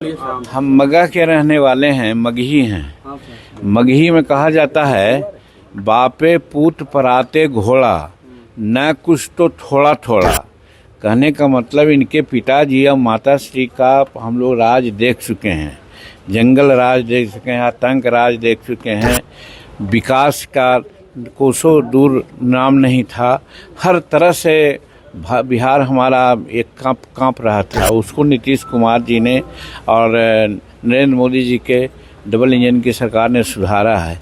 हम मगह के रहने वाले हैं, मगही हैं। मगही में कहा जाता है, बापे पूत पराते घोड़ा, न कुछ तो थोड़ा थोड़ा। कहने का मतलब इनके पिताजी और माताश्री का हम लोग राज देख चुके हैं, जंगल राज देख चुके हैं, आतंक राज देख चुके हैं। विकास का कोसों दूर नाम नहीं था। हर तरह से बिहार हमारा एक कांप रहा था। उसको नीतीश कुमार जी ने और नरेंद्र मोदी जी के डबल इंजन की सरकार ने सुधारा है।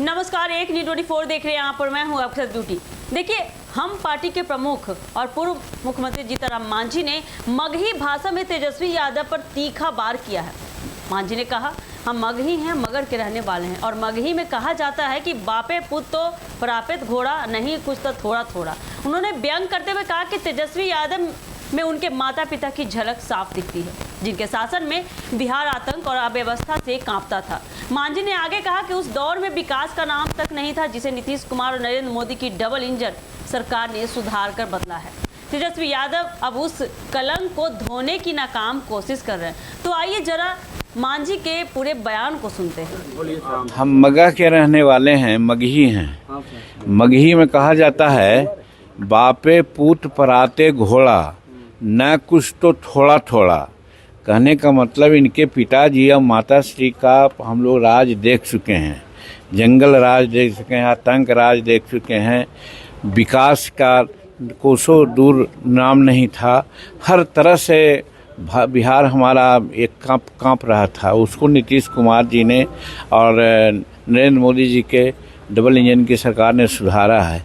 नमस्कार, एक न्यूज़ 24 देख रहे हैं। यहाँ पर मैं हूँ आपके साथ ब्यूटी। देखिए, हम पार्टी के प्रमुख और पूर्व मुख्यमंत्री जीतनराम मांझी ने मगही भाषा में तेजस्वी यादव पर तीखा वार किया है। मांझी ने कहा, हम मगही हैं, मगर के रहने वाले हैं, और मगही में कहा जाता है कि बापे पुत तो प्रापित घोड़ा, नहीं कुछ तो थोड़ा थोड़ा। उन्होंने व्यंग करते हुए कहा कि तेजस्वी यादव में उनके माता पिता की झलक साफ दिखती है, जिनके शासन में बिहार आतंक और अव्यवस्था से कांपता था। मांझी ने आगे कहा कि उस दौर में विकास का नाम तक नहीं था, जिसे नीतीश कुमार और नरेंद्र मोदी की डबल इंजन सरकार ने सुधार कर बदला है। तेजस्वी यादव अब उस कलंक को धोने की नाकाम कोशिश कर रहे हैं। तो आइए जरा मांझी के पूरे बयान को सुनते हैं। हम मगह के रहने वाले हैं, मगही हैं। मगही में कहा जाता है, बापे पूत पराते घोड़ा, न कुछ तो थोड़ा थोड़ा। कहने का मतलब इनके पिताजी और माताश्री का हम लोग राज देख चुके हैं, जंगल राज देख चुके हैं, आतंक राज देख चुके हैं। विकास का कोसों दूर नाम नहीं था। हर तरह से बिहार हमारा एक कांप रहा था। उसको नीतीश कुमार जी ने और नरेंद्र मोदी जी के डबल इंजन की सरकार ने सुधारा है।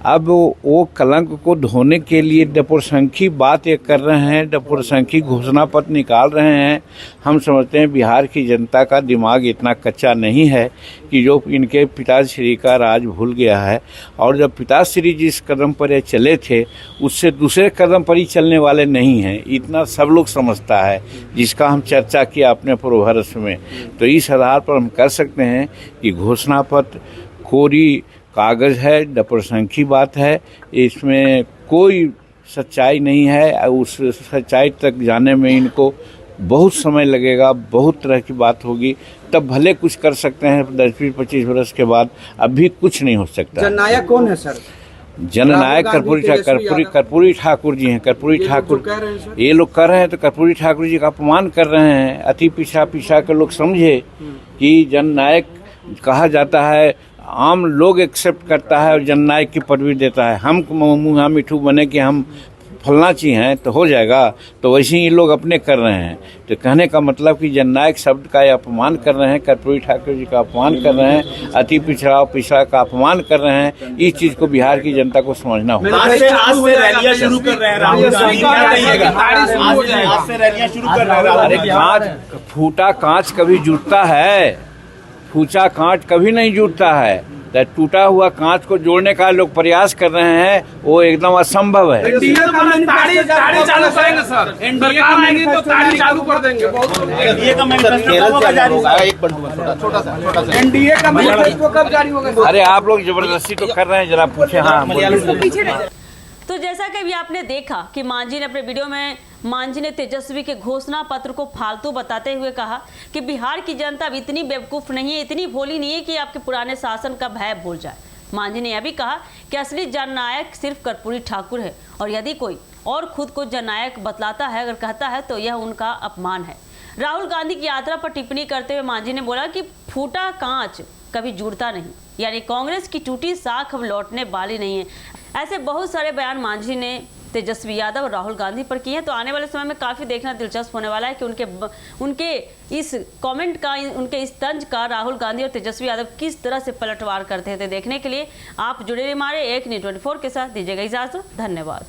अब वो कलंक को धोने के लिए डपुरसंखी बात ये कर रहे हैं, डपुरसंखी घोषणा पत्र निकाल रहे हैं। हम समझते हैं बिहार की जनता का दिमाग इतना कच्चा नहीं है कि जो इनके पिताश्री का राज भूल गया है, और जब पिताश्री जिस कदम पर ये चले थे उससे दूसरे कदम पर ही चलने वाले नहीं हैं। इतना सब लोग समझता है, जिसका हम चर्चा किया अपने पूर्वाभ्रस में। तो इस आधार पर हम कर सकते हैं कि घोषणा पत्र कोरी कागज़ है, डपुरसंखी बात है, इसमें कोई सच्चाई नहीं है। उस सच्चाई तक जाने में इनको बहुत समय लगेगा, बहुत तरह की बात होगी, तब भले कुछ कर सकते हैं 10-20-25 वर्ष के बाद। अभी कुछ नहीं हो सकता। जननायक कौन है सर? जननायक कर्पूरी ठाकुर जी हैं। कर्पूरी ठाकुर ये लोग कर रहे हैं, तो कर्पूरी ठाकुर जी का अपमान कर रहे हैं। अति पिछा के लोग समझे कि जननायक कहा जाता है, आम लोग एक्सेप्ट करता है और जननायक की पदवी देता है। हम मुँहा मिठू बने कि हम फलना चीज़ हैं तो हो जाएगा, तो वैसे ही लोग अपने कर रहे हैं। तो कहने का मतलब कि जननायक शब्द का अपमान कर रहे हैं, कर्पूरी ठाकुर जी का अपमान कर रहे हैं, अति पिछड़ा का अपमान कर रहे हैं। इस चीज़ को बिहार की जनता को समझना होगा। आज से रैलियां शुरू कर रहे हैं राहुल गांधी, क्या कहिएगा? आज से रैलियां शुरू कर रहे हैं। अरे कांच फूटा कांच कभी जुटता है? फूटा कांच कभी नहीं जुटता है। तो टूटा हुआ कांच को जोड़ने का लोग प्रयास कर रहे हैं, वो एकदम असंभव है। एनडीए का चालू करेंगे सर, एनडीए का आएंगे तो ताली चालू कर देंगे। एनडीए का मैनिफेस्टो कब जारी होगा? एक छोटा सा एनडीए का मैनिफेस्टो कब जारी होगा? अरे आप लोग जबरदस्ती तो कर रहे हैं, जरा पूछे। हाँ, तो जैसा कि अभी आपने देखा कि मांझी ने अपने वीडियो में मांझी ने तेजस्वी के घोषणा पत्र को फालतू बताते हुए कहा कि बिहार की जनता अब इतनी बेवकूफ़ नहीं है, इतनी भोली नहीं है कि आपके पुराने शासन का भय भूल जाए। मांझी ने यह भी कहा कि असली जननायक सिर्फ कर्पूरी ठाकुर है, और यदि कोई और खुद को जननायक बतलाता है, अगर कहता है, तो यह उनका अपमान है। राहुल गांधी की यात्रा पर टिप्पणी करते हुए मांझी ने बोला कि फूटा कांच कभी जुड़ता नहीं, यानी कांग्रेस की टूटी साख अब लौटने वाली नहीं है। ऐसे बहुत सारे बयान मांझी ने तेजस्वी यादव और राहुल गांधी पर किए हैं। तो आने वाले समय में काफ़ी देखना दिलचस्प होने वाला है कि उनके इस कमेंट का, उनके इस तंज का राहुल गांधी और तेजस्वी यादव किस तरह से पलटवार करते थे। देखने के लिए आप जुड़े रहिए हमारे एक न्यूज़ 24 के साथ। दीजिएगा इजाज़त, धन्यवाद।